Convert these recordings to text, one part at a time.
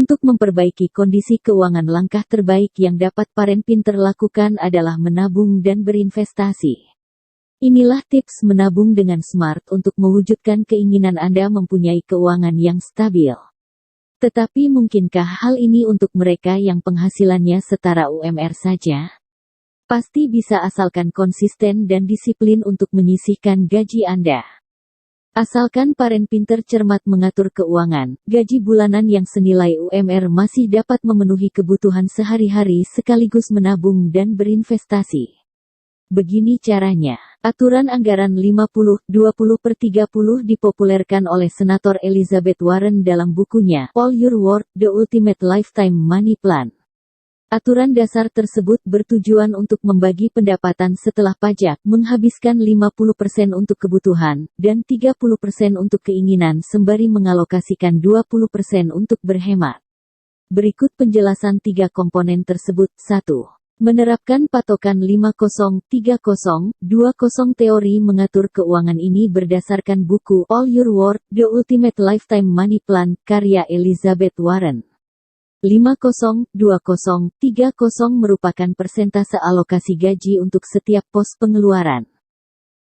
Untuk memperbaiki kondisi keuangan, langkah terbaik yang dapat Paren Pinter lakukan adalah menabung dan berinvestasi. Inilah tips menabung dengan smart untuk mewujudkan keinginan Anda mempunyai keuangan yang stabil. Tetapi mungkinkah hal ini untuk mereka yang penghasilannya setara UMR saja? Pasti bisa, asalkan konsisten dan disiplin untuk menyisihkan gaji Anda. Asalkan Paren Pinter cermat mengatur keuangan, gaji bulanan yang senilai UMR masih dapat memenuhi kebutuhan sehari-hari sekaligus menabung dan berinvestasi. Begini caranya. Aturan anggaran 50-20/30 dipopulerkan oleh Senator Elizabeth Warren dalam bukunya All Your Worth: The Ultimate Lifetime Money Plan. Aturan dasar tersebut bertujuan untuk membagi pendapatan setelah pajak, menghabiskan 50% untuk kebutuhan, dan 30% untuk keinginan sembari mengalokasikan 20% untuk berhemat. Berikut penjelasan 3 komponen tersebut. 1. Menerapkan patokan 50-30-20. Teori mengatur keuangan ini berdasarkan buku All Your Worth: The Ultimate Lifetime Money Plan, karya Elizabeth Warren. 50-20-30 merupakan persentase alokasi gaji untuk setiap pos pengeluaran.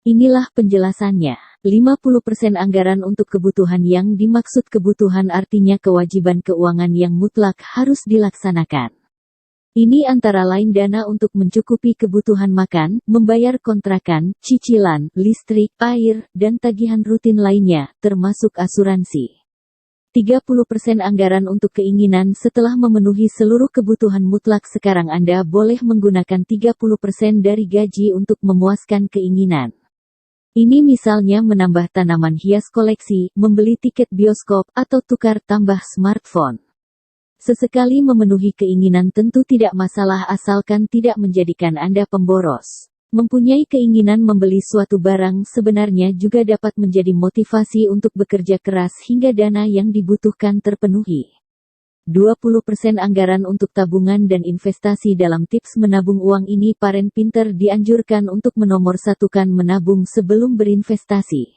Inilah penjelasannya. 50% anggaran untuk kebutuhan. Yang dimaksud kebutuhan artinya kewajiban keuangan yang mutlak harus dilaksanakan. Ini antara lain dana untuk mencukupi kebutuhan makan, membayar kontrakan, cicilan, listrik, air, dan tagihan rutin lainnya, termasuk asuransi. 30% anggaran untuk keinginan. Setelah memenuhi seluruh kebutuhan mutlak, sekarang Anda boleh menggunakan 30% dari gaji untuk memuaskan keinginan. Ini misalnya menambah tanaman hias koleksi, membeli tiket bioskop, atau tukar tambah smartphone. Sesekali memenuhi keinginan tentu tidak masalah asalkan tidak menjadikan Anda pemboros. Mempunyai keinginan membeli suatu barang sebenarnya juga dapat menjadi motivasi untuk bekerja keras hingga dana yang dibutuhkan terpenuhi. 20% anggaran untuk tabungan dan investasi. Dalam tips menabung uang ini, Paren Pinter dianjurkan untuk menomorsatukan menabung sebelum berinvestasi.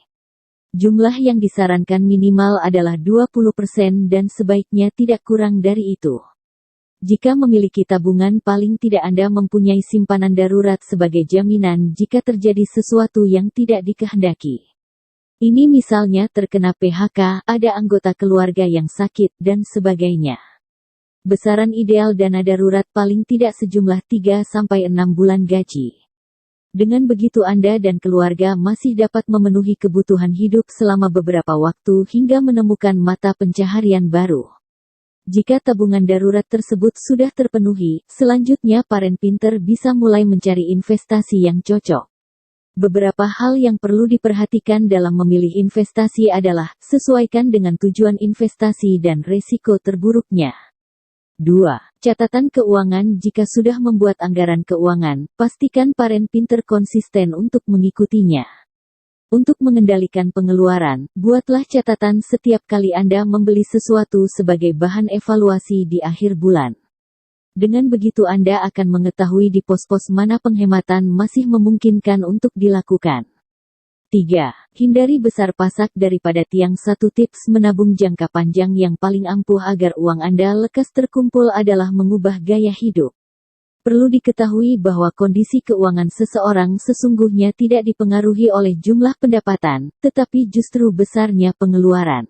Jumlah yang disarankan minimal adalah 20% dan sebaiknya tidak kurang dari itu. Jika memiliki tabungan, paling tidak Anda mempunyai simpanan darurat sebagai jaminan jika terjadi sesuatu yang tidak dikehendaki. Ini misalnya terkena PHK, ada anggota keluarga yang sakit, dan sebagainya. Besaran ideal dana darurat paling tidak sejumlah 3-6 bulan gaji. Dengan begitu Anda dan keluarga masih dapat memenuhi kebutuhan hidup selama beberapa waktu hingga menemukan mata pencaharian baru. Jika tabungan darurat tersebut sudah terpenuhi, selanjutnya Paren Pinter bisa mulai mencari investasi yang cocok. Beberapa hal yang perlu diperhatikan dalam memilih investasi adalah, sesuaikan dengan tujuan investasi dan resiko terburuknya. 2. Catatan keuangan. Jika sudah membuat anggaran keuangan, pastikan Paren Pinter konsisten untuk mengikutinya. Untuk mengendalikan pengeluaran, buatlah catatan setiap kali Anda membeli sesuatu sebagai bahan evaluasi di akhir bulan. Dengan begitu Anda akan mengetahui di pos-pos mana penghematan masih memungkinkan untuk dilakukan. 3. Hindari besar pasak daripada tiang. 1 tips menabung jangka panjang yang paling ampuh agar uang Anda lekas terkumpul adalah mengubah gaya hidup. Perlu diketahui bahwa kondisi keuangan seseorang sesungguhnya tidak dipengaruhi oleh jumlah pendapatan, tetapi justru besarnya pengeluaran.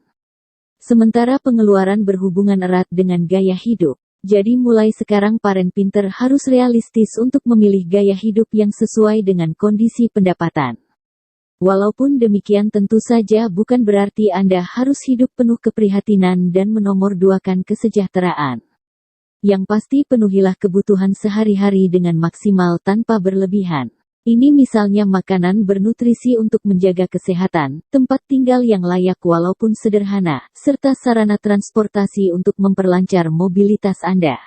Sementara pengeluaran berhubungan erat dengan gaya hidup. Jadi mulai sekarang Paren Pinter harus realistis untuk memilih gaya hidup yang sesuai dengan kondisi pendapatan. Walaupun demikian tentu saja bukan berarti Anda harus hidup penuh keprihatinan dan menomorduakan kesejahteraan. Yang pasti penuhilah kebutuhan sehari-hari dengan maksimal tanpa berlebihan. Ini misalnya makanan bernutrisi untuk menjaga kesehatan, tempat tinggal yang layak walaupun sederhana, serta sarana transportasi untuk memperlancar mobilitas Anda.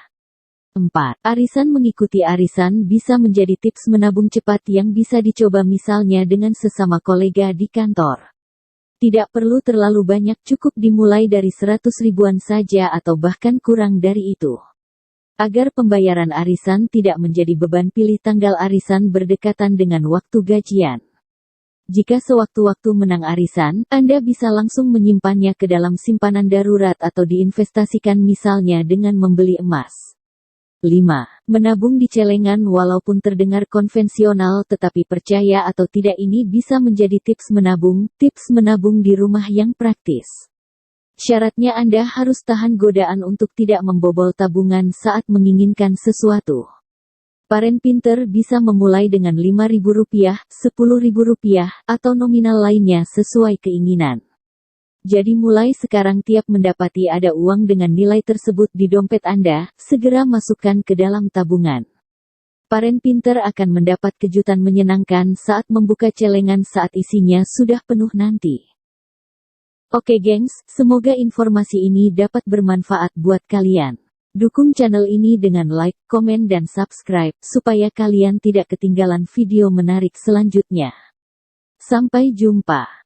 4. Arisan. Mengikuti arisan bisa menjadi tips menabung cepat yang bisa dicoba misalnya dengan sesama kolega di kantor. Tidak perlu terlalu banyak, cukup dimulai dari 100 ribuan saja atau bahkan kurang dari itu. Agar pembayaran arisan tidak menjadi beban, pilih tanggal arisan berdekatan dengan waktu gajian. Jika sewaktu-waktu menang arisan, Anda bisa langsung menyimpannya ke dalam simpanan darurat atau diinvestasikan misalnya dengan membeli emas. 5. Menabung di celengan. Walaupun terdengar konvensional tetapi percaya atau tidak ini bisa menjadi tips menabung di rumah yang praktis. Syaratnya Anda harus tahan godaan untuk tidak membobol tabungan saat menginginkan sesuatu. Paren pinter bisa memulai dengan Rp5.000, Rp10.000, atau nominal lainnya sesuai keinginan. Jadi mulai sekarang tiap mendapati ada uang dengan nilai tersebut di dompet Anda, segera masukkan ke dalam tabungan. Paren pinter akan mendapat kejutan menyenangkan saat membuka celengan saat isinya sudah penuh nanti. Oke gengs, semoga informasi ini dapat bermanfaat buat kalian. Dukung channel ini dengan like, komen dan subscribe, supaya kalian tidak ketinggalan video menarik selanjutnya. Sampai jumpa.